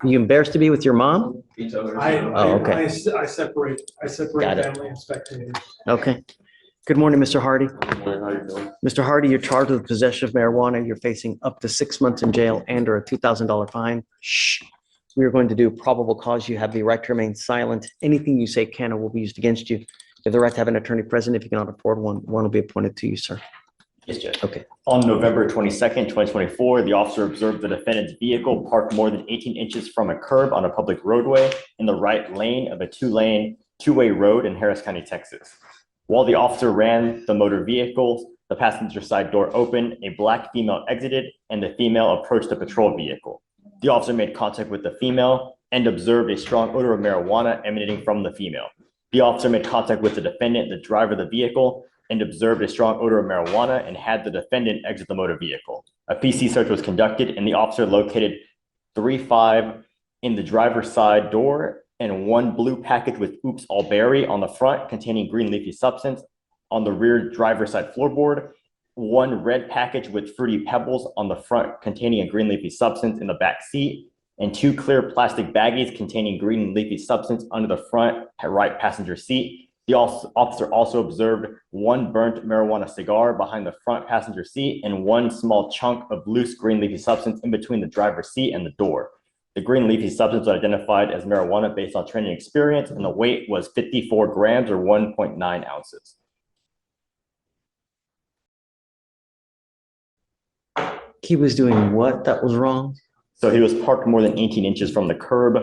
Are you embarrassed to be with your mom? Okay. I separate Got it. family and spectators. Okay. Good morning, Mr. Hardy. Good morning, how you doing? Mr. Hardy, you're charged with possession of marijuana. You're facing up to 6 months in jail and or a $2,000 fine. Shh. We are going to do probable cause. You have the right to remain silent. Anything you say can or will be used against you. You have the right to have an attorney present. If you cannot afford one, one will be appointed to you, sir. Yes, Judge. Okay. On November 22nd, 2024, the officer observed the defendant's vehicle parked more than 18 inches from a curb on a public roadway in the right lane of a two-way road in Harris County, Texas. While the officer ran the motor vehicle, the passenger side door opened, a black female exited, and the female approached the patrol vehicle. The officer made contact with the female and observed a strong odor of marijuana emanating from the female. The officer made contact with the defendant, the driver of the vehicle, and observed a strong odor of marijuana and had the defendant exit the motor vehicle. A PC search was conducted and the officer located 3.5 in the driver's side door and one blue package with oops all berry on the front containing green leafy substance on the rear driver's side floorboard, one red package with fruity pebbles on the front containing a green leafy substance in the back seat, and two clear plastic baggies containing green leafy substance under the front right passenger seat. The officer also observed one burnt marijuana cigar behind the front passenger seat and one small chunk of loose green leafy substance in between the driver's seat and the door. The green leafy substance was identified as marijuana based on training experience, and the weight was 54 grams or 1.9 ounces. He was doing what that was wrong? So he was parked more than 18 inches from the curb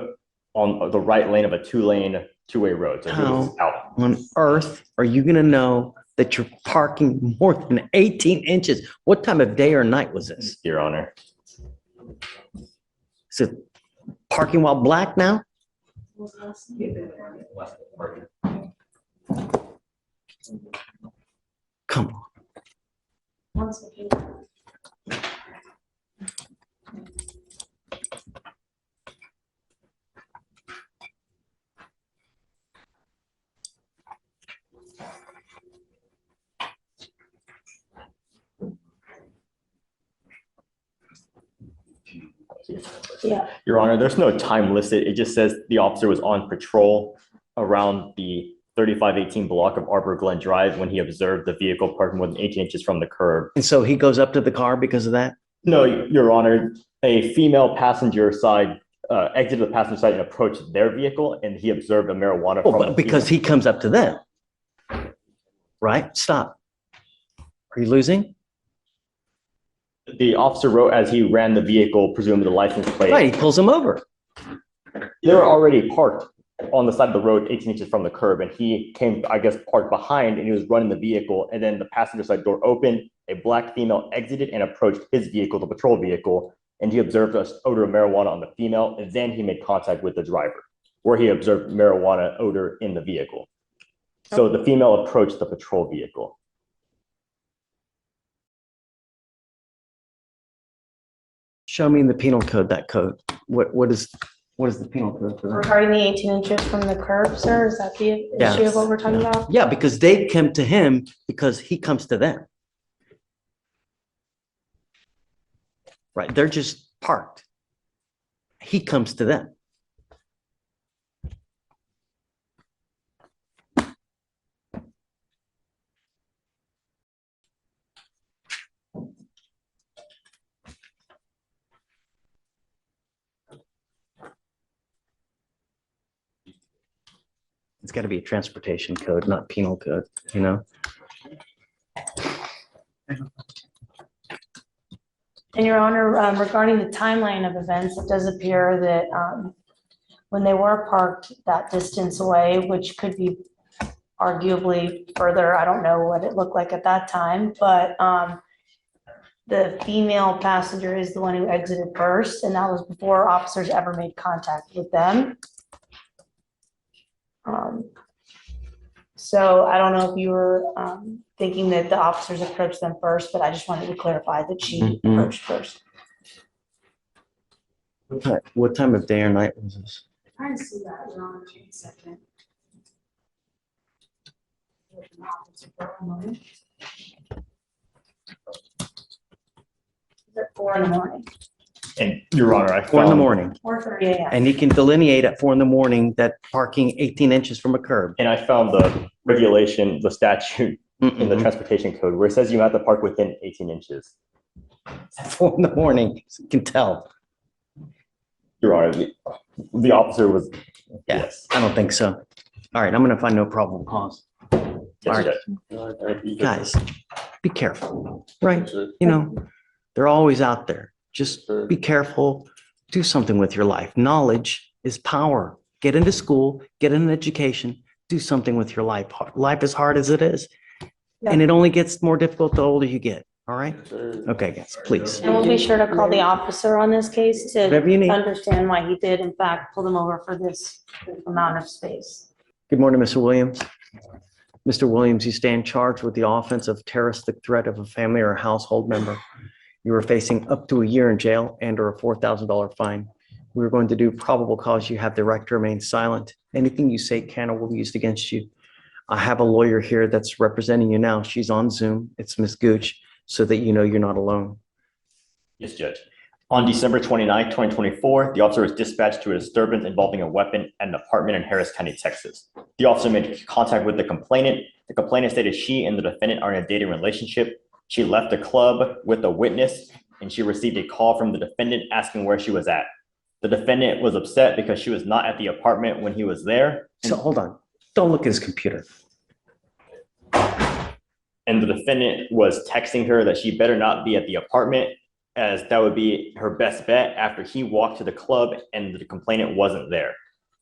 on the right lane of a two-way road. So he was out. On earth are you going to know that you're parking more than 18 inches? What time of day or night was this? Your Honor. Is it parking while black now? Come on. Yeah. Your Honor, there's no time listed. It just says the officer was on patrol around the 3518 block of Arbor Glen Drive when he observed the vehicle parked more than 18 inches from the curb. And so he goes up to the car because of that? No, Your Honor, a female passenger side exited the passenger side and approached their vehicle, and he observed a marijuana. Oh, but because he comes up to them, right? Stop. Are you losing? The officer wrote as he ran the vehicle, presumably the license plate. Right, he pulls him over. They were already parked on the side of the road 18 inches from the curb, and he came, I guess, parked behind, and he was running the vehicle, and then the passenger side door opened, a black female exited and approached his vehicle, the patrol vehicle, and he observed an odor of marijuana on the female, and then he made contact with the driver, where he observed marijuana odor in the vehicle. So the female approached the patrol vehicle. Show me in the penal code that code. What is the penal code for that? Regarding the 18 inches from the curb, sir, is that the issue of what we're talking about? Yeah, because they come to him because he comes to them. Right, they're just parked. He comes to them. It's got to be a transportation code, not penal code, you know? And Your Honor, regarding the timeline of events, it does appear that when they were parked that distance away, which could be arguably further, I don't know what it looked like at that time, but the female passenger is the one who exited first, and that was before officers ever made contact with them. So I don't know if you were thinking that the officers approached them first, but I just wanted to clarify that she approached first. What time of day or night was this? Trying to see that, Your Honor, in a second. At 4 in the morning. And Your Honor, I 4 in the found, morning. 4:30 a.m. And you can delineate at 4 in the morning that parking 18 inches from a curb. and I found the regulation, the statute in the Mm-mm. transportation code where it says you have to park within 18 inches. At 4 in the morning, you can tell. Your Honor, the officer was, Yeah. yes. I don't think so. All right, I'm gonna find no probable cause. Yes, All Judge. Guys, be careful, right? You know, they're always out there. Just be careful. Do something with your life. Knowledge is power. Get into school, get an education, do something with your life. Life is hard as it is. And it only gets more difficult the older you get. All right? Okay, guys, please. And we'll be sure to call the officer on this case to Whatever you need. understand why he did in fact pull them over for this amount of space. Good morning, Mr. Williams. Mr. Williams, you stand charged with the offense of terroristic threat of a family or household member. You are facing up to a year in jail and or a $4,000 fine. We're going to do probable cause. You have the right to remain silent. Anything you say can or will be used against you. I have a lawyer here that's representing you now. She's on Zoom. It's Ms. Gooch, so that you know you're not alone. Yes, Judge. On December 29, 2024, the officer was dispatched to a disturbance involving a weapon at an apartment in Harris County, Texas. The officer made contact with the complainant. The complainant stated she and the defendant are in a dating relationship. She left the club with a witness, and she received a call from the defendant asking where she was at. The defendant was upset because she was not at the apartment when he was there. So hold on. Don't look at his computer. And the defendant was texting her that she better not be at the apartment, as that would be her best bet after he walked to the club and the complainant wasn't there.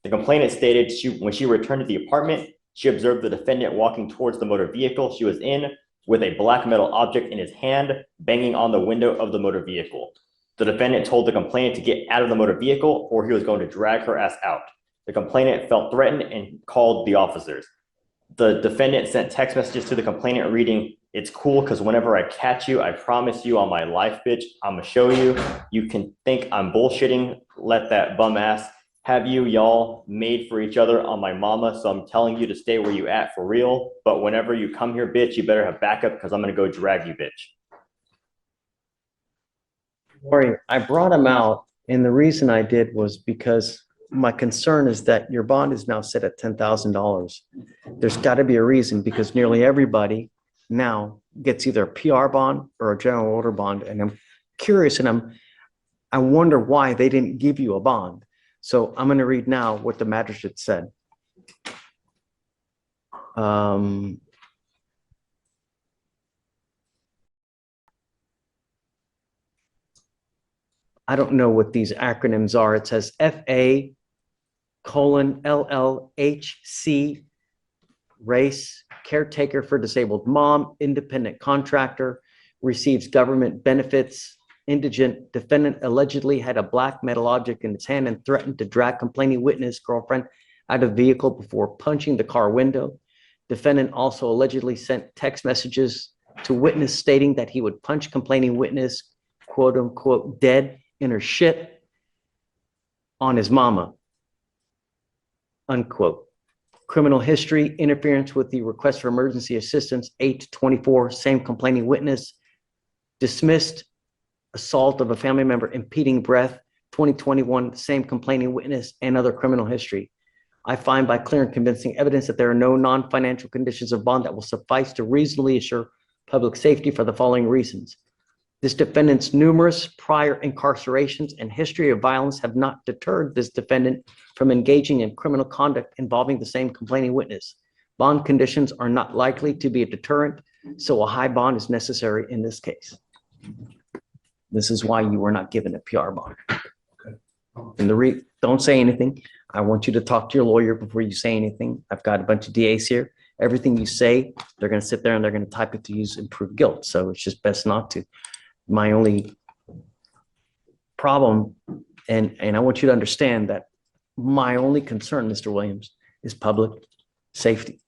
The complainant stated when she returned to the apartment, she observed the defendant walking towards the motor vehicle she was in with a black metal object in his hand, banging on the window of the motor vehicle. The defendant told the complainant to get out of the motor vehicle or he was going to drag her ass out. The complainant felt threatened and called the officers. The defendant sent text messages to the complainant reading, "It's cool because whenever I catch you, I promise you on my life, bitch, I'm gonna show you. You can think I'm bullshitting. Let that bum ass have you. Y'all made for each other on my mama. So I'm telling you to stay where you at for real. But whenever you come here, bitch, you better have backup because I'm gonna go drag you, bitch." Lori, I brought him out, and the reason I did was because my concern is that your bond is now set at $10,000. There's got to be a reason, because nearly everybody now gets either a PR bond or a general order bond, and I'm curious, and I wonder why they didn't give you a bond. So I'm going to read now what the magistrate said. I don't know what these acronyms are. It says FA:LLHC, race, caretaker for disabled mom, independent contractor, receives government benefits, indigent. Defendant allegedly had a black metal object in his hand and threatened to drag complaining witness girlfriend out of the vehicle before punching the car window. Defendant also allegedly sent text messages to witness stating that he would punch complaining witness, quote unquote, dead in her shit on his mama, unquote. Criminal history, interference with the request for emergency assistance, 8/24, same complaining witness. Dismissed, assault of a family member, impeding breath, 2021, same complaining witness, and other criminal history. I find by clear and convincing evidence that there are no non-financial conditions of bond that will suffice to reasonably assure public safety for the following reasons. This defendant's numerous prior incarcerations and history of violence have not deterred this defendant from engaging in criminal conduct involving the same complaining witness. Bond conditions are not likely to be a deterrent, so a high bond is necessary in this case. This is why you were not given a PR bond. And don't say anything. I want you to talk to your lawyer before you say anything. I've got a bunch of DAs here. Everything you say, they're going to sit there and they're going to type it to use and prove guilt. So it's just best not to. My only problem, and I want you to understand that my only concern, Mr. Williams, is public safety.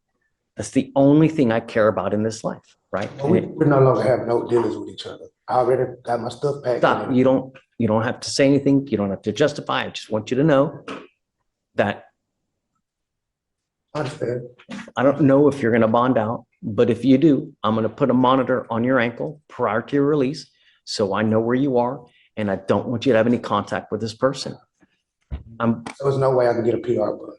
That's the only thing I care about in this life, right? We no longer have no dealings with each other. I already got my stuff packed. Stop. You don't have to say anything. You don't have to justify. I just want you to know that I understand. I don't know if you're going to bond out, but if you do, I'm going to put a monitor on your ankle prior to your release, so I know where you are. and I don't want you to have any contact with this person. There's no way I can get a PR, but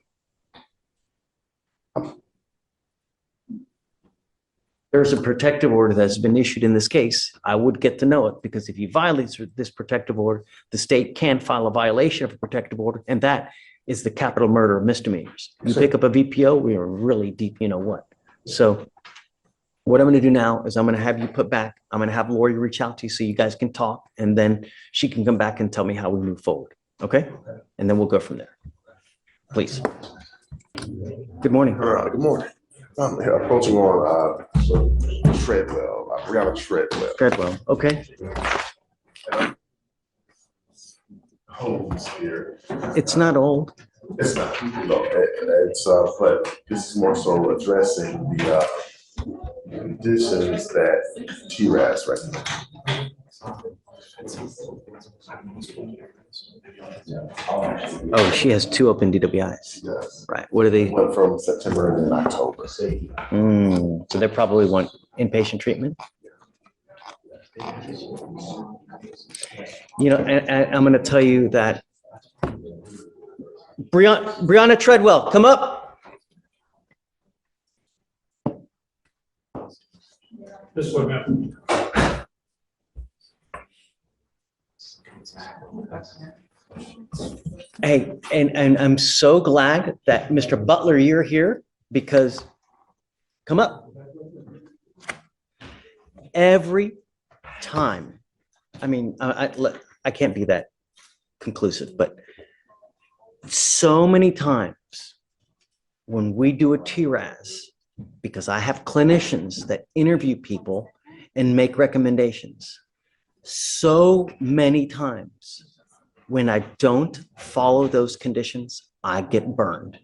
There's a protective order that's been issued in this case. I would get to know it, because if you violate this protective order, the state can file a violation of a protective order, and that is the capital murder of misdemeanors. You pick up a VPO, we are really deep, you know what? So what I'm going to do now is I'm going to have you put back. I'm going to have Lori reach out to you so you guys can talk, and then she can come back and tell me how we move forward. Okay? And then we'll go from there. Please. Good morning. Good morning. I'm here approaching on Treadwell, Brianna Treadwell. Treadwell. Okay. Homes here. It's not old. It's not, it's but this is more so addressing the conditions that TRAS recommends. Oh, she has 2 open DWIs. Yes. Right. What are they? Went from September and October. So they probably want inpatient treatment. You know, and I'm going to tell you that Brianna Treadwell, come up. This way, ma'am. Hey, and I'm so glad that Mr. Butler, you're here, because come up. Every time, I mean, I can't be that conclusive, but so many times when we do a TRAS, because I have clinicians that interview people and make recommendations, so many times when I don't follow those conditions, I get burned.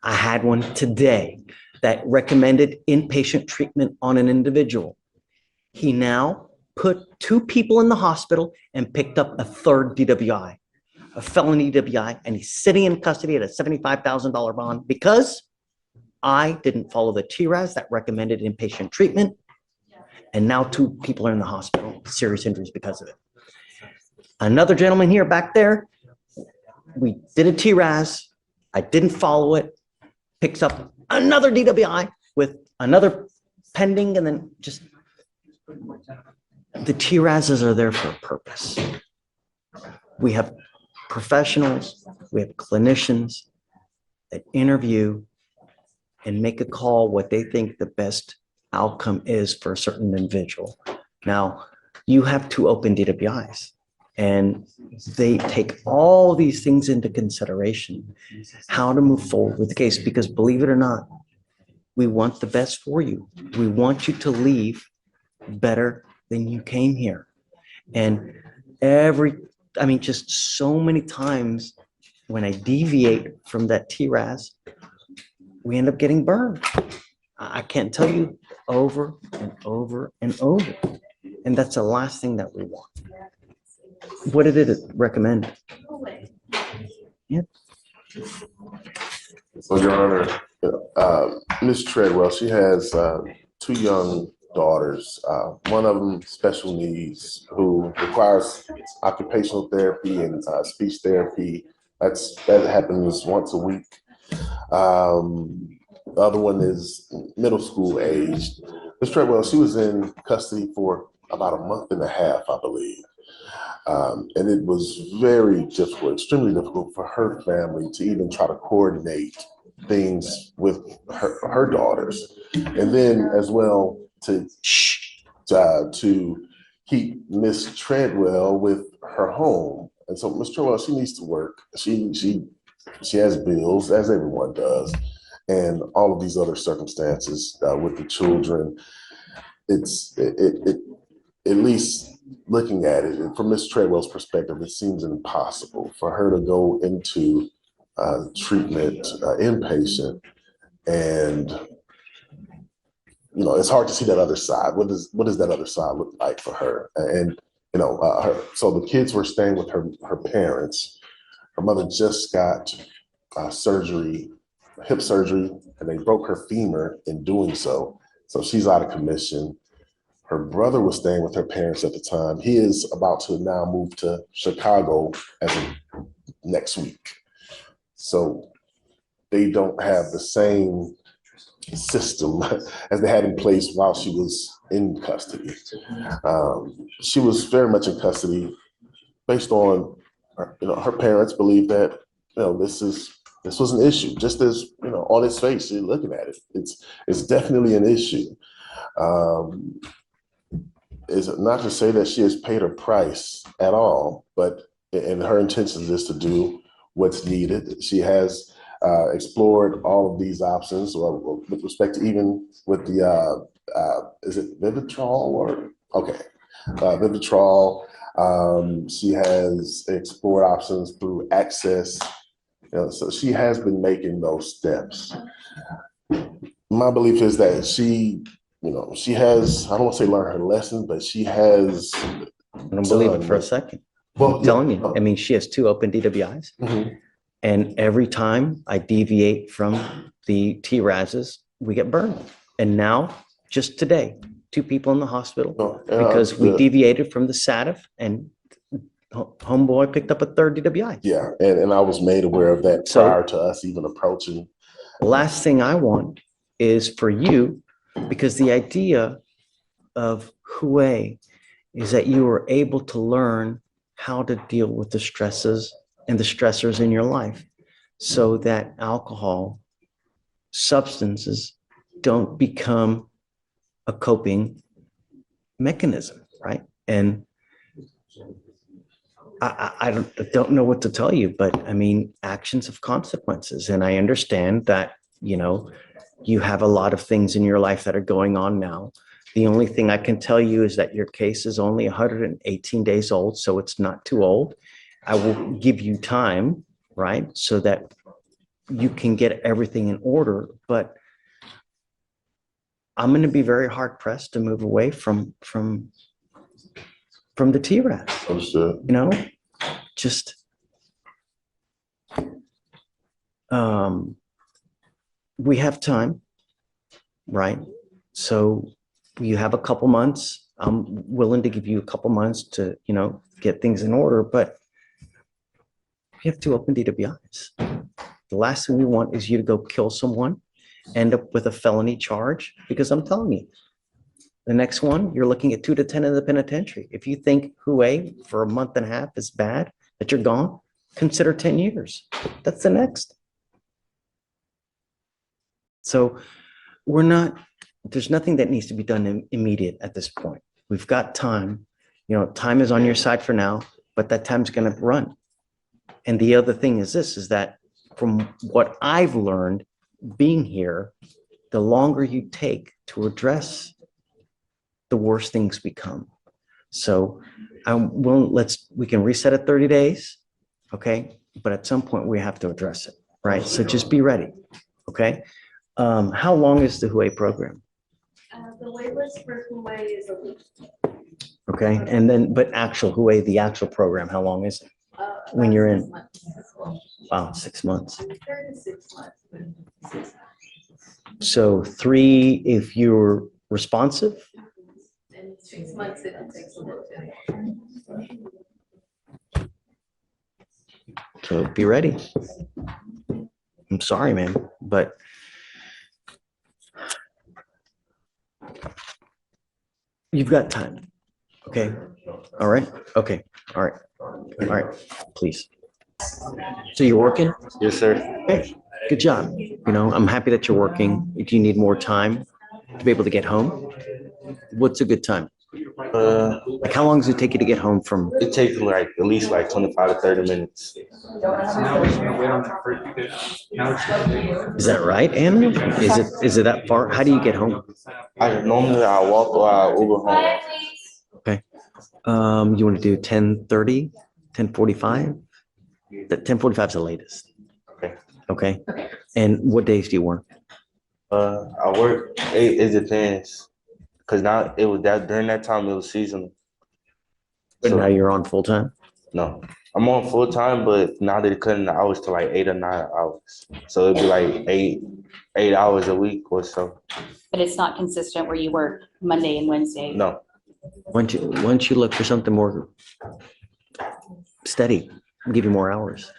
I had one today that recommended inpatient treatment on an individual. He now put 2 people in the hospital and picked up a 3rd DWI, a felony DWI, and he's sitting in custody at a $75,000 bond because I didn't follow the TRAS that recommended inpatient treatment. And now 2 people are in the hospital, serious injuries because of it. Another gentleman here back there, we did a TRAS, I didn't follow it, picks up another DWI with another pending, and then just, the TRASs are there for a purpose. We have professionals, we have clinicians that interview and make a call what they think the best outcome is for a certain individual. Now, you have 2 open DWIs, and they take all these things into consideration, how to move forward with the case, because believe it or not, we want the best for you. We want you to leave better than you came here. And just so many times when I deviate from that TRAS, we end up getting burned. I can't tell you over and over and over. And that's the last thing that we want. What did it recommend? Yeah. So, Your Honor, Ms. Treadwell, she has 2 young daughters. One of them special needs, who requires occupational therapy and speech therapy. That happens once a week. The other one is middle school aged. Ms. Treadwell, she was in custody for about a month and a half, I believe. And it was very difficult, extremely difficult for her family to even try to coordinate things with her daughters. And then as well to keep Miss Treadwell with her home. And so Ms. Treadwell, she needs to work. She has bills, as everyone does, and all of these other circumstances with the children. At least looking at it from Ms. Treadwell's perspective, it seems impossible for her to go into treatment inpatient, and it's hard to see that other side. What does that other side look like for her? And so the kids were staying with her parents. Her mother just got surgery, hip surgery, and they broke her femur in doing so. So she's out of commission. Her brother was staying with her parents at the time. He is about to now move to Chicago as of next week. So they don't have the same system as they had in place while she was in custody. She was very much in custody based on, her parents believe that, this was an issue, just as, on its face, you're looking at it. It's definitely an issue. Is not to say that she has paid her price at all, but and her intention is to do what's needed. She has explored all of these options, or with respect to even with the is it Vivitrol or Vivitrol. She has explored options through access. So she has been making those steps. My belief is that she has, I don't want to say learned her lesson, but she has. I don't believe it for a second. I'm telling you, I mean, she has 2 open DWIs. Mhm. And every time I deviate from the TRASs, we get burned. And now, just today, 2 people in the hospital because we deviated from the SATF, and homeboy picked up a 3rd DWI. Yeah, and I was made aware of that So- prior to us even approaching. The last thing I want is for you, because the idea of Hue is that you are able to learn how to deal with the stresses and the stressors in your life so that alcohol, substances don't become a coping mechanism, right? And I don't know what to tell you, but I mean, actions have consequences. And I understand that, you have a lot of things in your life that are going on now. The only thing I can tell you is that your case is only 118 days old, so it's not too old. I will give you time, right, so that you can get everything in order. But I'm going to be very hard pressed to move away from the TRAS. Understood. Just we have time, right? So you have a couple months. I'm willing to give you a couple months to, get things in order, but you have 2 open DWIs. The last thing we want is you to go kill someone, end up with a felony charge, because I'm telling you, the next one, you're looking at 2 to 10 in the penitentiary. If you think Hue for a month and a half is bad, that you're gone, consider 10 years. That's the next. So there's nothing that needs to be done immediate at this point. We've got time. Time is on your side for now, but that time's going to run. And the other thing is that from what I've learned being here, the longer you take to address, the worse things become. So we can reset at 30 days. Okay. But at some point we have to address it. Right. So just be ready. Okay. How long is the Hue program? The waitlist for Hue is a week. Okay. And then, but Hue, the actual program, how long is it? When you're in? 6 months as well. Wow, 6 months. 3 to 6 months. but 6 months. So 3 if you're responsive. And 6 months if it takes a little bit. So be ready. I'm sorry, man, but you've got time. Okay. All right. Okay. All right. All right. Please. So you're working? Yes, sir. Okay. Good job. I'm happy that you're working. Do you need more time to be able to get home? What's a good time? Like how long does it take you to get home from? It takes me at least 25 to 30 minutes. Is that right, Anna? Is it that far? How do you get home? Normally I walk or I Uber home. Okay. You want to do 10:30, 10:45? That 10:45 is the latest. Okay. Okay. And what days do you work? I work. It depends, cause now during that time it was seasonal. But now you're on full time? No, I'm on full time, but now they're cutting the hours to 8 or 9 hours. So it'd be 8 hours a week or so. But it's not consistent where you work Monday and Wednesday. No, Once you look for something more steady, I'll give you more hours.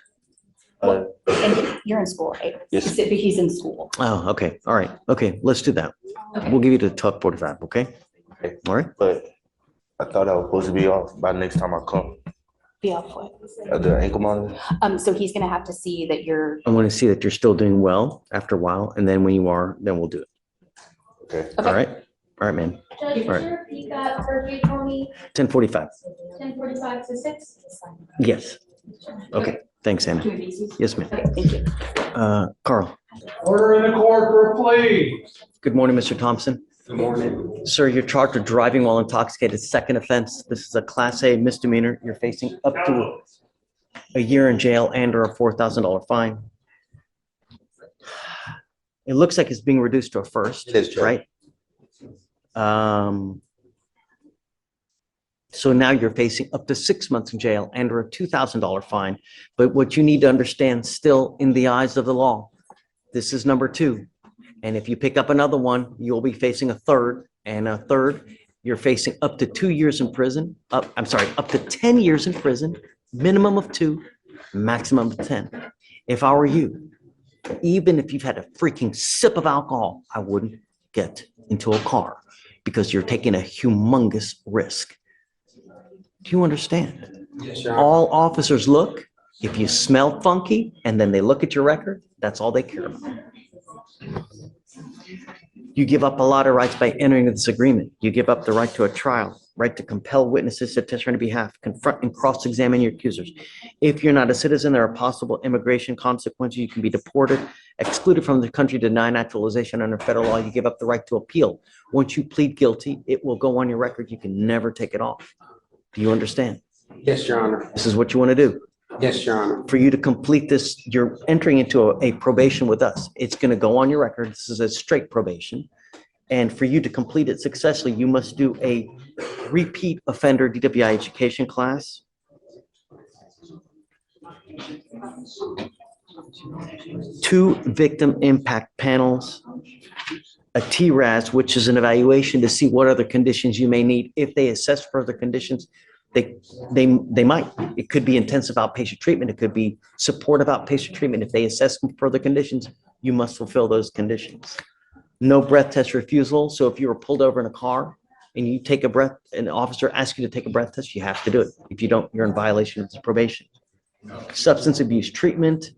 Uh, And you're in school, right? Yes. He's in school. Oh, okay. All right. Okay, let's do that. Okay. We'll give you the 12:45, okay? Okay. All right. But I thought I was supposed to be off by next time I come. Be off what? The ankle monitor. So he's gonna have to see that you're, I want to see that you're still doing well after a while, and then when you are, then we'll do it. Okay. All right? All right, man. Judge, All could right. you repeat that curfew for me? 10:45. 10:45 to 6? Yes. Okay. Thanks, Anna. Yes, ma'am. okay, thank you. Carl, Order in the court for a plea. good morning, Mr. Thompson. Good morning. Sir, you're charged with driving while intoxicated, second offense. This is a Class A misdemeanor. You're facing up to a year in jail and or a $4,000 fine. It looks like it's being reduced to a first, It is, Judge. right? So now you're facing up to 6 months in jail and or a $2,000 fine. But what you need to understand still in the eyes of the law, this is number 2. And if you pick up another one, you'll be facing a third, and a third, you're facing up to 2 years in prison, up to 10 years in prison, minimum of 2, maximum of 10. If I were you, even if you've had a freaking sip of alcohol, I wouldn't get into a car because you're taking a humongous risk. Do you understand? Yes, Your Honor. All officers look, if you smell funky and then they look at your record, that's all they care about. You give up a lot of rights by entering this agreement. You give up the right to a trial, right to compel witnesses to testify on your behalf, confront and cross-examine your accusers. If you're not a citizen, there are possible immigration consequences. You can be deported, excluded from the country, denied naturalization under federal law. You give up the right to appeal. Once you plead guilty, it will go on your record. You can never take it off. Do you understand? Yes, Your Honor. This is what you want to do. Yes, Your Honor. For you to complete this, you're entering into a probation with us. It's going to go on your record. This is a straight probation. And for you to complete it successfully, you must do a repeat offender DWI education class. 2 victim impact panels, a TRAS, which is an evaluation to see what other conditions you may need. If they assess further conditions, they might. It could be intensive outpatient treatment. It could be supportive outpatient treatment. If they assess further conditions, you must fulfill those conditions. No breath test refusal. So if you were pulled over in a car and you take a breath, an officer asks you to take a breath test, you have to do it. If you don't, you're in violation of this probation. Substance abuse treatment,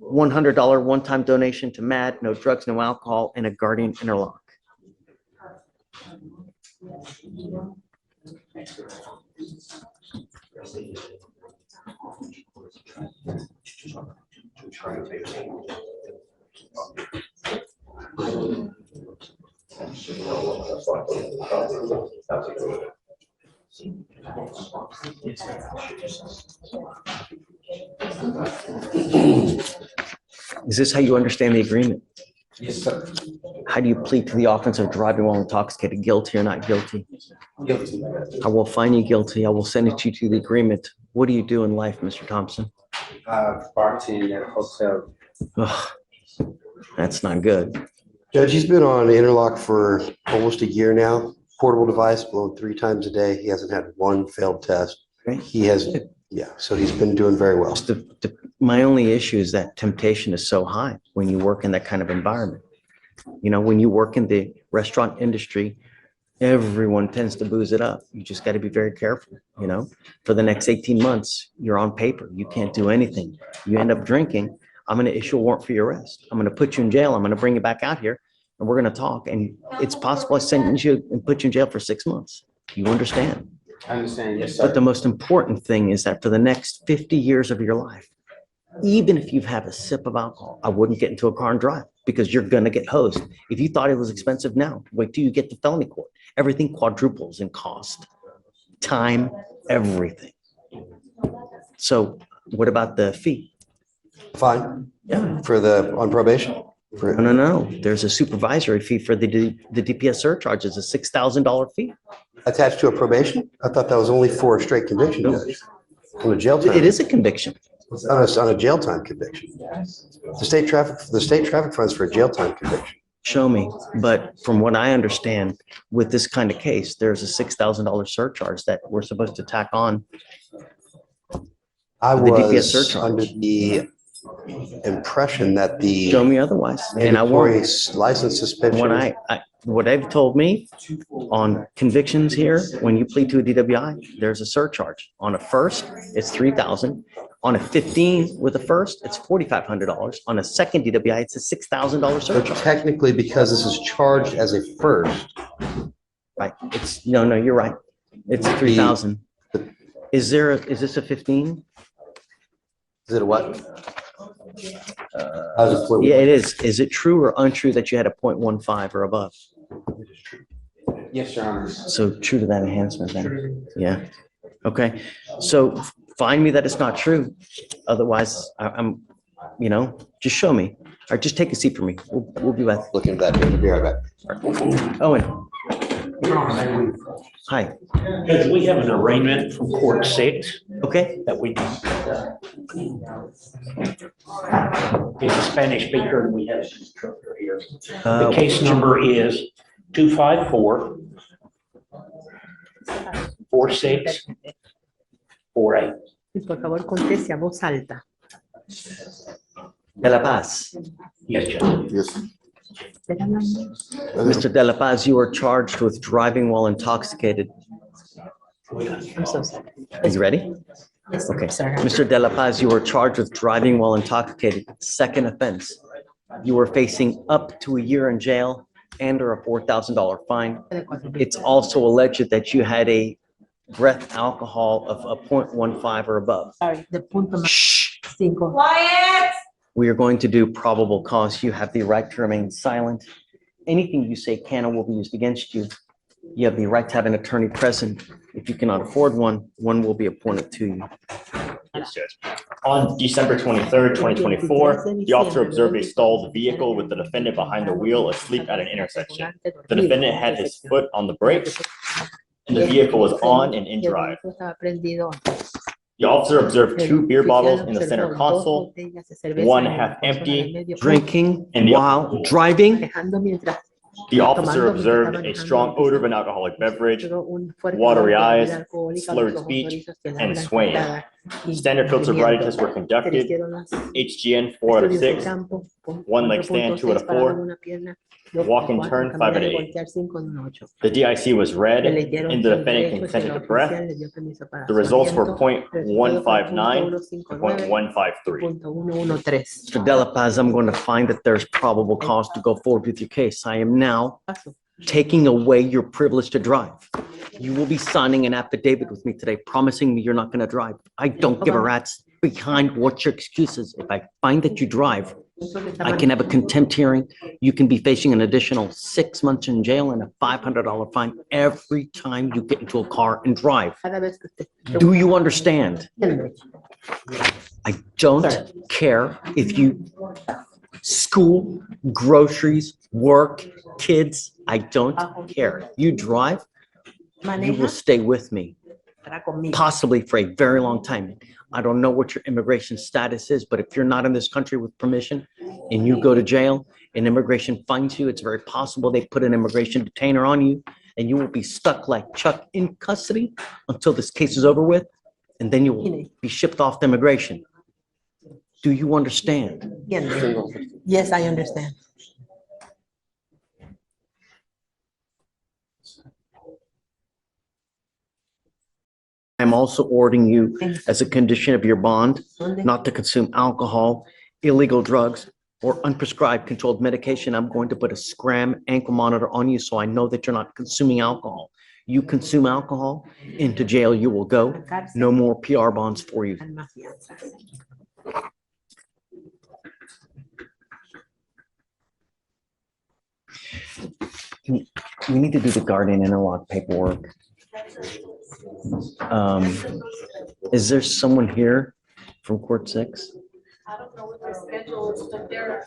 $100 one-time donation to MAD, no drugs, no alcohol, and a guardian interlock. Is this how you understand the agreement? Yes, sir. How do you plead to the offense of driving while intoxicated, guilty or not guilty? Guilty. I will find you guilty. I will send it to the agreement. What do you do in life, Mr. Thompson? Bartending at a hotel. Ugh, that's not good. Judge, he's been on interlock for almost a year now. Portable device blown 3 times a day. He hasn't had one failed test. Okay. He has, yeah, so he's been doing very well. My only issue is that temptation is so high when you work in that kind of environment. You know, when you work in the restaurant industry, everyone tends to booze it up. You just got to be very careful, you know. For the next 18 months, you're on paper. You can't do anything. You end up drinking. I'm going to issue a warrant for your arrest. I'm going to put you in jail. I'm going to bring you back out here and we're going to talk. And it's possible I sentence you and put you in jail for 6 months. You understand? I understand, yes, But sir. the most important thing is that for the next 50 years of your life, even if you've had a sip of alcohol, I wouldn't get into a car and drive because you're going to get hosed. If you thought it was expensive now, wait till you get to felony court. Everything quadruples in cost, time, everything. So what about the fee? Fine. Yeah. For the, on probation? No. There's a supervisory fee for the DPS surcharge. It's a $6,000 fee. Attached to a probation? I thought that was only for a straight conviction, Judge. On a jail time. It is a conviction. On a jail time conviction. The state traffic funds for a jail time conviction. show me. But from what I understand, with this kind of case, there's a $6,000 surcharge that we're supposed to tack on. I The DPS was surcharge. under the impression that Show the me otherwise, and I mandatory won't. license suspension. What they've told me on convictions here, when you plead to a DWI, there's a surcharge. On a first, it's 3,000. On a 15 with a first, it's $4,500. On a second DWI, it's a $6,000 But surcharge. technically, because this is charged as a first, Right, it's, no, you're right. It's 3,000. Is this a 15? is it a what? How's it split? Yeah, it is. Is it true or untrue that you had a 0.15 or above? Yes, Your Honor. So true to that enhancement then? Yeah. Okay. So find me that it's not true. Otherwise, I'm, just show me. Or just take a seat for me. We'll be back. Look into that. We'll be right back. Owen. Hi. Because we have an arraignment from court 6 Okay. that we. It's a Spanish speaker and we have an interpreter here. The case number is 254 4648. Por favor, conteste a voz alta. De La Paz. Yes, Judge. Yes. Mr. De La Paz, you are charged with driving while intoxicated. I'm so sorry. Are you ready? Yes, Okay. sorry. Mr. De La Paz, you are charged with driving while intoxicated. Second offense. You are facing up to a year in jail and or a $4,000 fine. It's also alleged that you had a breath alcohol of a 0.15 or above. Sorry, the punto más Shh. 5. Quiet! We are going to do probable cause. You have the right to remain silent. Anything you say can or will be used against you. You have the right to have an attorney present. If you cannot afford one, one will be appointed to you. Yes, Judge. On December 23rd, 2024, the officer observed a stalled vehicle with the defendant behind the wheel asleep at an intersection. The defendant had his foot on the brake, and the vehicle was on and in drive. The officer observed 2 beer bottles in the center console, one half empty, Drinking And the- while driving. The officer observed a strong odor of an alcoholic beverage, watery eyes, slurred speech, and swaying. Standard field sobriety tests were conducted. HGN 4 out of 6, one leg stand 2 out of 4, walk and turn 5 out of 8. The DIC was read and the defendant consented to breath. The results were 0.159 and 0.153. Mr. De La Paz, I'm going to find that there's probable cause to go forward with your case. I am now taking away your privilege to drive. You will be signing an affidavit with me today, promising me you're not going to drive. I don't give a rat's behind what your excuse is. If I find that you drive, I can have a contempt hearing. You can be facing an additional 6 months in jail and a $500 fine every time you get into a car and drive. Do you understand? I don't care if you school, groceries, work, kids. I don't care. You drive, you will stay with me, possibly for a very long time. I don't know what your immigration status is, but if you're not in this country with permission and you go to jail and immigration finds you, it's very possible they put an immigration detainer on you and you will be stuck like Chuck in custody until this case is over with, and then you will be shipped off to immigration. Do you understand? Yes, I understand. I'm also ordering you, as a condition of your bond, not to consume alcohol, illegal drugs, or unprescribed controlled medication. I'm going to put a scram ankle monitor on you so I know that you're not consuming alcohol. You consume alcohol, into jail you will go. No more PR bonds for you. We need to do the guardian interlock paperwork. Is there someone here from court 6? I don't know what their schedule is, but they're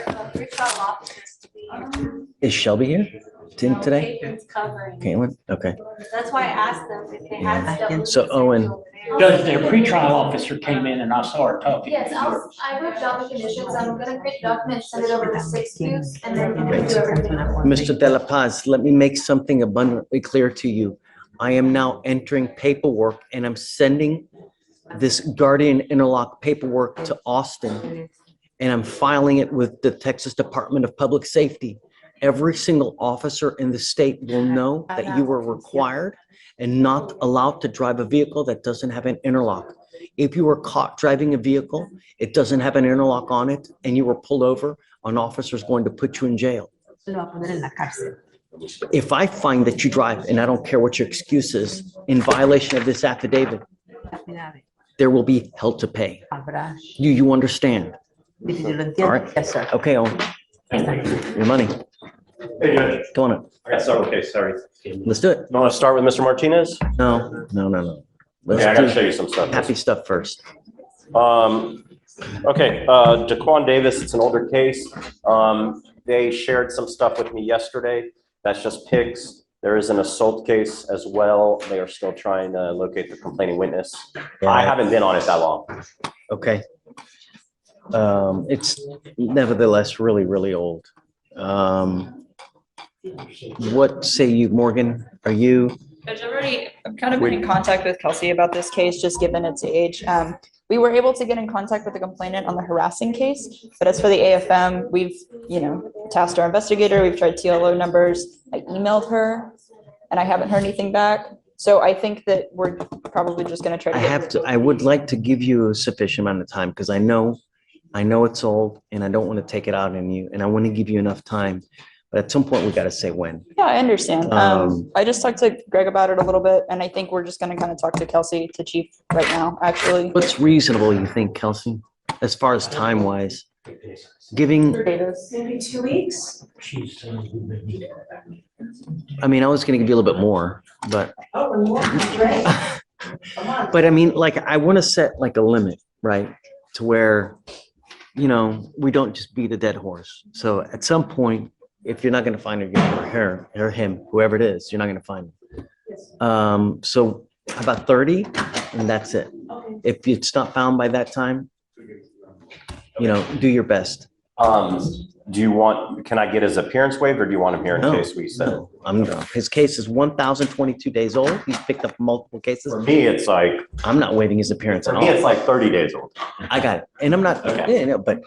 pretrial officers to be here. Is Shelby here? Tin today? Apron's covering. Caitlin? Okay. That's why I asked them if they had Yeah. stuff. So, Owen. Judge, their pretrial officer came in and I saw her talking. Yes, I wrote down the conditions. I'm gonna create a document, send it over to 6 Qs, and then we can do everything. Mr. De La Paz, let me make something abundantly clear to you. I am now entering paperwork and I'm sending this guardian interlock paperwork to Austin, and I'm filing it with the Texas Department of Public Safety. Every single officer in the state will know that you were required and not allowed to drive a vehicle that doesn't have an interlock. If you were caught driving a vehicle, it doesn't have an interlock on it, and you were pulled over, an officer is going to put you in jail. If I find that you drive, and I don't care what your excuse is, in violation of this affidavit, there will be hell to pay. You understand? All right. Yes, sir. Okay, Owen. Your money. Hey, Judge. Go on it. I got several cases, sorry. Let's do it. You want to start with Mr. Martinez? No. Okay, I gotta Let's show do you some stuff. happy stuff first. Okay, Daquan Davis, it's an older case. They shared some stuff with me yesterday. That's just pics. There is an assault case as well. They are still trying to locate the complaining witness. I haven't been on it that long. Okay. It's nevertheless really, really old. What say you, Morgan? Are you? Judge, I've kind of been in contact with Kelsey about this case, just given its age. We were able to get in contact with the complainant on the harassing case, but as for the AFM, we've, tasked our investigator, we've tried TLO numbers. I emailed her and I haven't heard anything back. So I think that we're probably just gonna try to. I would like to give you a sufficient amount of time because I know it's old and I don't want to take it out on you and I want to give you enough time. But at some point we got to say when. Yeah, I understand. I just talked to Greg about it a little bit and I think we're just gonna kind of talk to Kelsey, to Chief right now, actually. What's reasonable, you think, Kelsey, as far as time wise? Giving, Maybe 2 weeks? I mean, I was going to give you a little bit more, but. Oh, and more, great. But I mean, like, I want to set like a limit, right? To where, we don't just beat a dead horse. So at some point, if you're not going to find her or him, whoever it is, you're not going to find him. So how about 30? And that's it. If it's not found by that time, do your best. Can I get his appearance waived or do you want him here in No, case we said? no, his case is 1,022 days old. He's picked up multiple cases. For me, it's like, I'm not waiving his appearance at for me, it's all. like 30 days old. I got it. And I'm not, Okay. but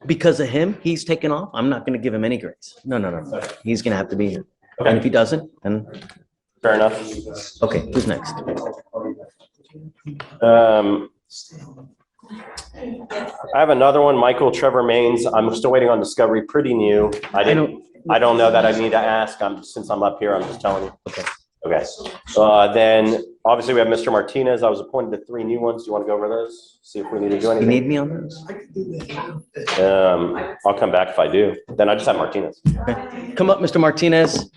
because of him, he's taken off. I'm not going to give him any grace. No. He's going to have to be here. Okay. And if he doesn't, then, Fair enough. okay, who's next? I have another one, Michael Trevor Maines. I'm still waiting on discovery, pretty new. I don't know that I need to ask. Since I'm up here, I'm just telling you. Okay. Okay. Then obviously we have Mr. Martinez. I was appointed to 3 new ones. Do you want to go over those? See if we need to do You anything? need me on those? I'll come back if I do. Then I just have Martinez. Okay. Come up, Mr. Martinez.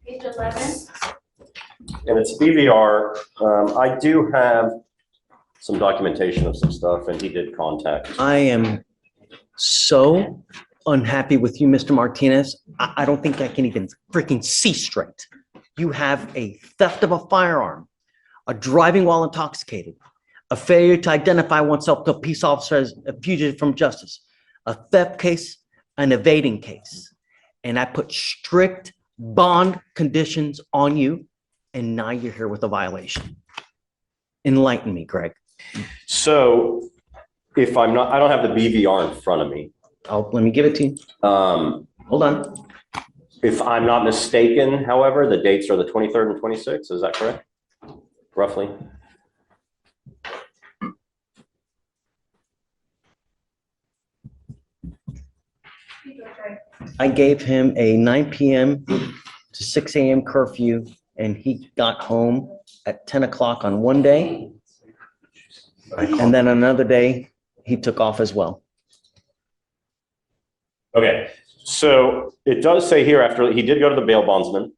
Page 11. And it's BVR. I do have some documentation of some stuff and he did contact. I am so unhappy with you, Mr. Martinez. I don't think I can even freaking see straight. You have a theft of a firearm, a driving while intoxicated, a failure to identify oneself to a peace officer as a fugitive from justice, a theft case, an evading case. And I put strict bond conditions on you, and now you're here with a violation. Enlighten me, Greg. So if I don't have the BVR in front of me. Let me give it to you. Hold on. If I'm not mistaken, however, the dates are the 23rd and 26th. Is that correct? Roughly. I gave him a 9 p.m. to 6 a.m. curfew, and he got home at 10 o'clock on one day. And then another day, he took off as well. Okay, so it does say here after he did go to the bail bondsman,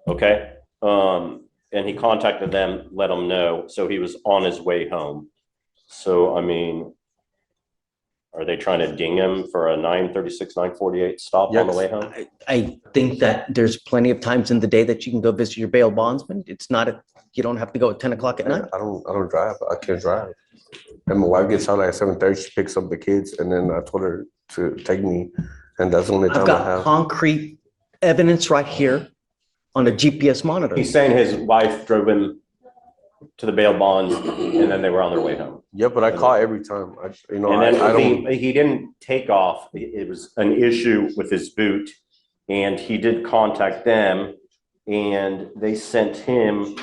okay? And he contacted them, let them know. So he was on his way home. So, I mean, Are they trying to ding him for a 9:36, 9:48 stop on the way home? I think that there's plenty of times in the day that you can go visit your bail bondsman. It's not, you don't have to go at 10 o'clock at night. I don't drive. I can't drive. And my wife gets out at 7:30. She picks up the kids, and then I told her to take me, and that's the only I've time I got have. concrete evidence right here on a GPS monitor. He's saying his wife drove him to the bail bonds and then they were on their way home. Yeah, but I call every time. And then he didn't take off. It was an issue with his boot. And he did contact them and they sent him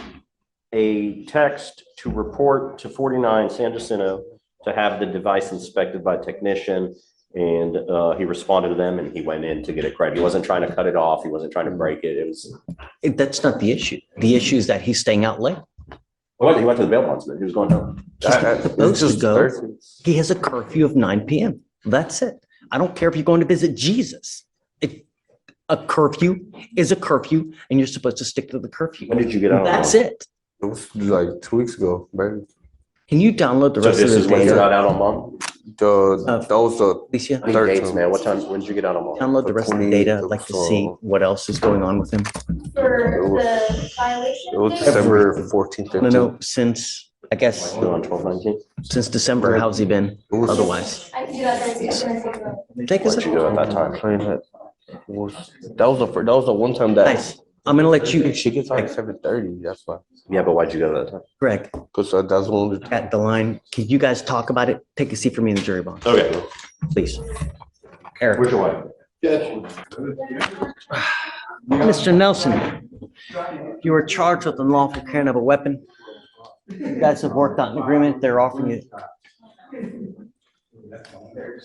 a text to report to 49 San Jacinto to have the device inspected by a technician. And he responded to them and he went in to get it correct. He wasn't trying to cut it off. He wasn't trying to break it. That's not the issue. The issue is that he's staying out late. Well, he went to the bail bondsman. He was going home. He's supposed to go. He has a curfew of 9 p.m. That's it. I don't care if you're going to visit Jesus. A curfew is a curfew and you're supposed to stick to the curfew. When did you get out? That's it. It was like 2 weeks ago, man. Can you download the rest of this the is when you're data? not out on mom? That was the Alicia, I need dates, man. What time, when did you get out on mom? download the rest of the data. I'd like to see what else is going on with him. For the violation? It was date? December 14th, 15th. No, since, I guess, On 12/19? since December, how's he been otherwise? I can do that very soon. Take us. What'd you do at that time? That was the one time that Nice. I'm gonna let you, she gets out at 7:30. That's why. Yeah, but why'd you go that time? Greg, Because that's one of the. at the line. Can you guys talk about it? Take a seat for me in the jury box, Okay. please. Eric. Where's your wife? Mr. Nelson, you were charged with unlawful carrying of a weapon. You guys have worked out an agreement. They're offering you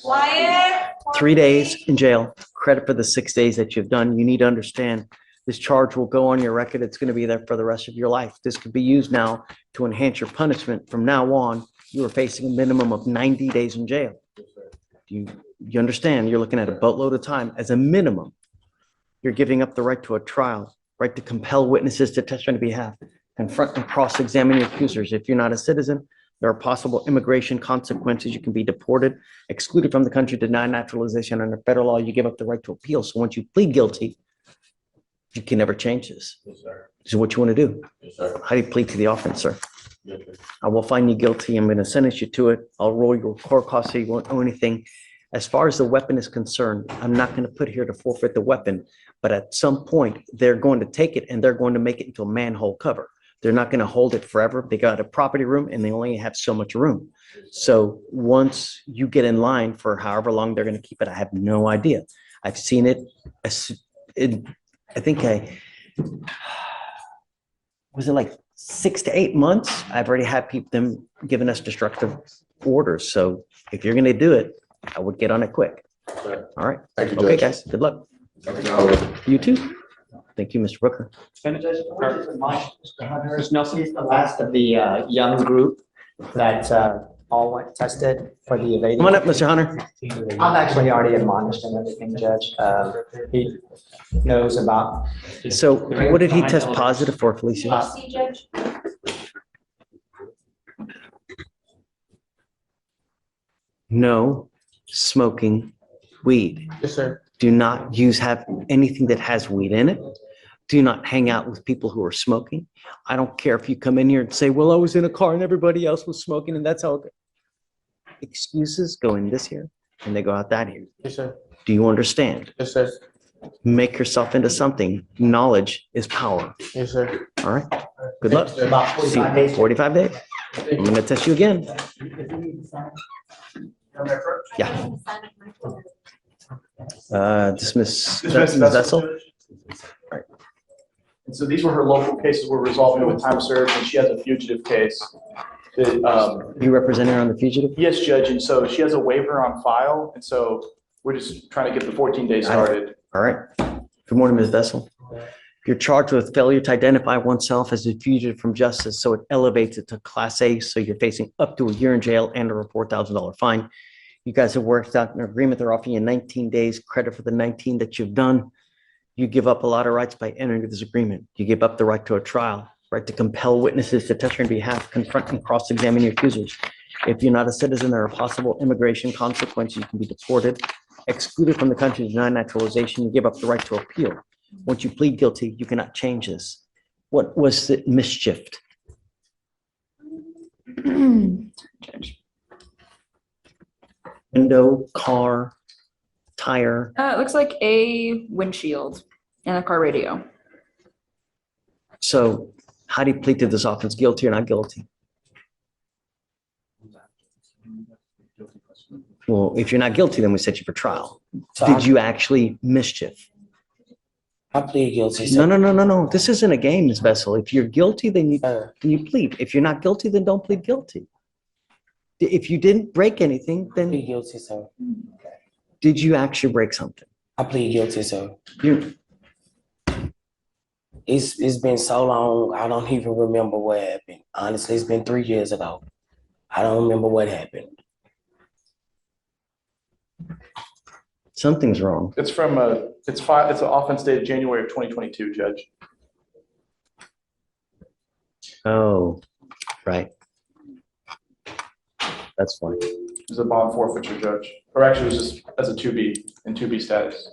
Quiet. 3 days in jail, credit for the 6 days that you've done. You need to understand this charge will go on your record. It's going to be there for the rest of your life. This could be used now to enhance your punishment. From now on, you are facing a minimum of 90 days in jail. You understand? You're looking at a boatload of time as a minimum. You're giving up the right to a trial, right to compel witnesses to testify on your behalf, confront and cross-examine your accusers. If you're not a citizen, there are possible immigration consequences. You can be deported, excluded from the country, denied naturalization. Under federal law, you give up the right to appeal. So once you plead guilty, you can never change this. This is what you want to do. How do you plead to the offense, sir? I will find you guilty. I'm going to sentence you to it. I'll roll your court costs so you won't owe anything. As far as the weapon is concerned, I'm not going to put here to forfeit the weapon, but at some point they're going to take it and they're going to make it into a manhole cover. They're not going to hold it forever. They got a property room and they only have so much room. So once you get in line for however long they're going to keep it, I have no idea. I've seen it. I think was it like 6 to 8 months? I've already had them giving us destructive orders. So if you're going to do it, I would get on it quick. All right. Thank you, Okay, Judge. guys. Good luck. You too. Thank you, Mr. Brooker. Mr. Hunter Nelson is the last of the young group that all went tested for the evading. Come on up, Mr. Hunter. I've actually already admonished him everything, Judge. He knows about. So what did he test positive for, Felicia? See, Judge? No smoking weed. Yes, sir. Do not have anything that has weed in it. Do not hang out with people who are smoking. I don't care if you come in here and say, well, I was in a car and everybody else was smoking and that's how. Excuses go in this here and they go out that here. Yes, sir. Do you understand? Yes, sir. Make yourself into something. Knowledge is power. Yes, sir. All right. Good luck. About See 45 you days. 45 days. I'm going to test you again. Yeah. Dismiss Ms. Vessel. And so these were her local cases. We're resolving it with time served, and she has a fugitive case. You represent her on the fugitive? Yes, Judge, and so she has a waiver on file, and so we're just trying to get the 14 days started. All right. Good morning, Ms. Vessel. You're charged with failure to identify oneself as a fugitive from justice, so it elevates it to Class A, so you're facing up to a year in jail and a $4,000 fine. You guys have worked out an agreement. They're offering you 19 days credit for the 19 that you've done. You give up a lot of rights by entering into this agreement. You give up the right to a trial, right to compel witnesses to testify on your behalf, confront and cross-examine your accusers. If you're not a citizen, there are possible immigration consequences. You can be deported, excluded from the country, denied naturalization, you give up the right to appeal. Once you plead guilty, you cannot change this. What was the mischief? Judge. Window, car, tire. It looks like a windshield and a car radio. So how do you plead to this offense? Guilty or not guilty? Well, if you're not guilty, then we set you for trial. Did you actually mischief? I plead guilty. No. This isn't a game, Ms. Vessel. If you're guilty, then you plead. If you're not guilty, then don't plead guilty. If you didn't break anything, then Plead guilty, sir. did you actually break something? I plead guilty, sir. You, It's been so long, I don't even remember what happened. Honestly, it's been 3 years ago. I don't remember what happened. something's wrong. It's from it's an offense dated January of 2022, Judge. Oh, right. That's fine. It's a bond forfeiture, Judge. Or actually, it was just as a 2B, in 2B status.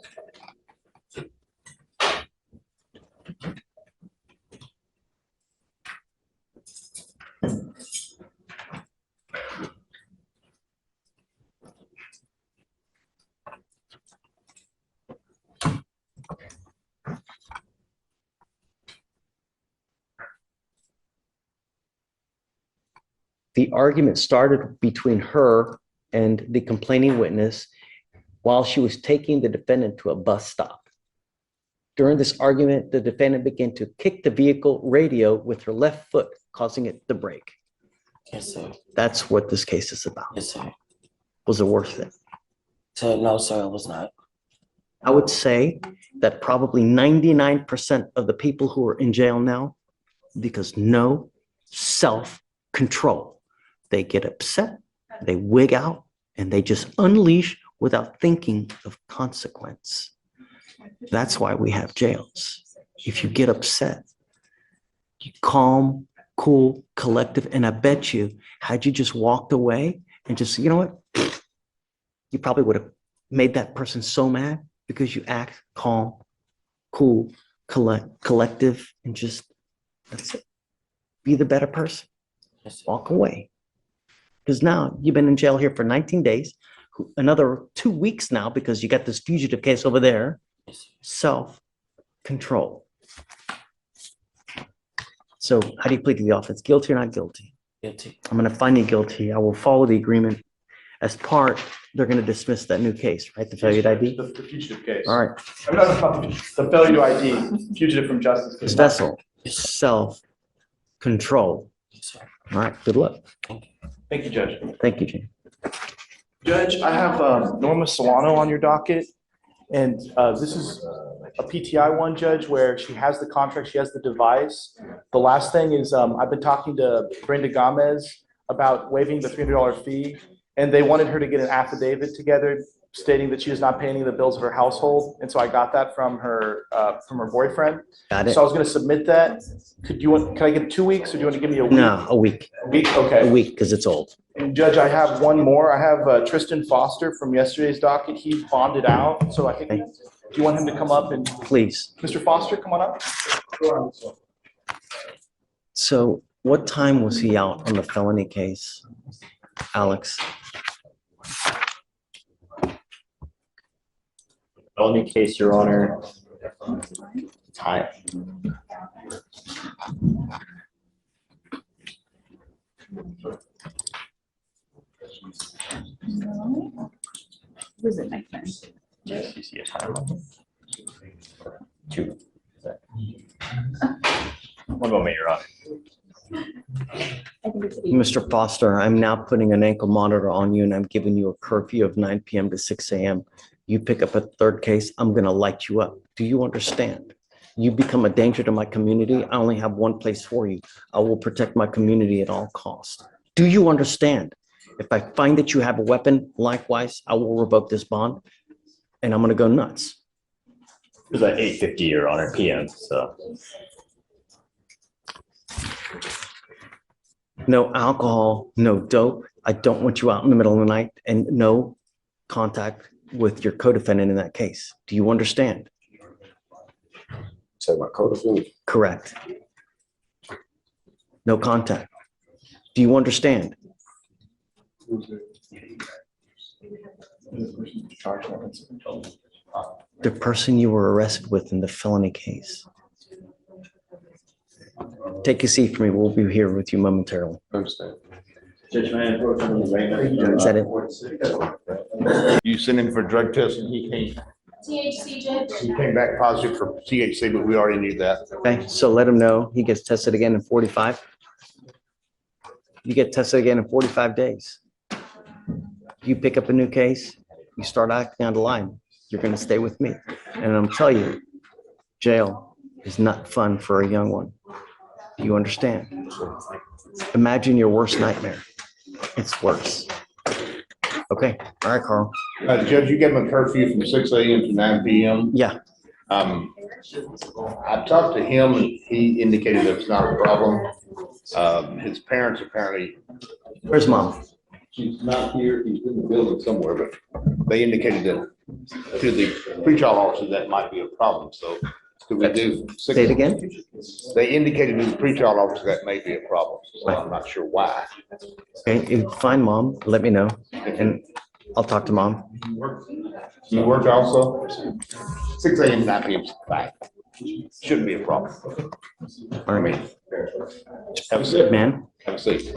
The argument started between her and the complaining witness while she was taking the defendant to a bus stop. During this argument, the defendant began to kick the vehicle radio with her left foot, causing it to break. Yes, sir. That's what this case is about. Yes, sir. Was it worth it? Sir, no, sir, it was not. I would say that probably 99% of the people who are in jail now, because no self-control. They get upset, they wig out, and they just unleash without thinking of consequence. That's why we have jails. If you get upset, you calm, cool, collective, and I bet you, had you just walked away and just, you know what? You probably would have made that person so mad because you act calm, cool, collective, and just, that's it. Be the better person. Just walk away. Because now you've been in jail here for 19 days, another 2 weeks now because you got this fugitive case over there. Self-control. So how do you plead to the offense? Guilty or not guilty? Guilty. I'm going to find you guilty. I will follow the agreement. As part, they're going to dismiss that new case, right? The failure to ID? The fugitive case. All right. I'm not the failure to ID, fugitive from justice. Ms. Vessel, self-control. All right, good luck. Thank you, Judge. Thank you, Jane. Judge, I have Norma Solano on your docket, and this is a PTI one, Judge, where she has the contract, she has the device. The last thing is I've been talking to Brenda Gomez about waiving the $300 fee, and they wanted her to get an affidavit together stating that she is not paying the bills of her household, and so I got that from her boyfriend. Got it. So I was going to submit that. Can I get 2 weeks, or do you want to give me a week? No, a week. A week, okay. A week, because it's old. And Judge, I have one more. I have Tristan Foster from yesterday's docket. He's bonded out, so I think, do you want him to come up and? Please. Mr. Foster, come on up. So what time was he out on the felony case, Alex? Felony case, Your Honor. Time. Was it my friend? You see a time on it? 2. One moment, Your Honor. Mr. Foster, I'm now putting an ankle monitor on you and I'm giving you a curfew of 9 p.m. to 6 a.m. You pick up a third case, I'm going to light you up. Do you understand? You become a danger to my community. I only have one place for you. I will protect my community at all costs. Do you understand? If I find that you have a weapon, likewise, I will revoke this bond and I'm going to go nuts. It was at 8:50, Your Honor, PM, so. No alcohol, no dope, I don't want you out in the middle of the night and no contact with your co-defendant in that case. Do you understand? Say my co-defendant. Correct. No contact. Do you understand? The person you were arrested with in the felony case. Take a seat for me. We'll be here with you momentarily. Understand. Is that it? You sent him for drug test and he came, THC, Judge. he came back positive for THC, but we already knew that. Okay, so let him know he gets tested again in 45. You get tested again in 45 days. You pick up a new case, you start acting out of line, you're gonna stay with me. And I'm telling you, jail is not fun for a young one. You understand? Imagine your worst nightmare. It's worse. Okay, all right, Carl. Judge, you gave him a curfew from 6 a.m. to 9 p.m. Yeah. I talked to him and he indicated that it's not a problem. His parents apparently. Where's mom? She's not here. He's in the building somewhere, but they indicated that to the pretrial officer that might be a problem. So could we do? Say it again? They indicated to the pretrial officer that may be a problem. So I'm not sure why. Okay, if you find mom, let me know and I'll talk to mom. You work also? 6 a.m. 9 p.m. Fine. Shouldn't be a problem. All right. Have a seat, Man. Have a seat.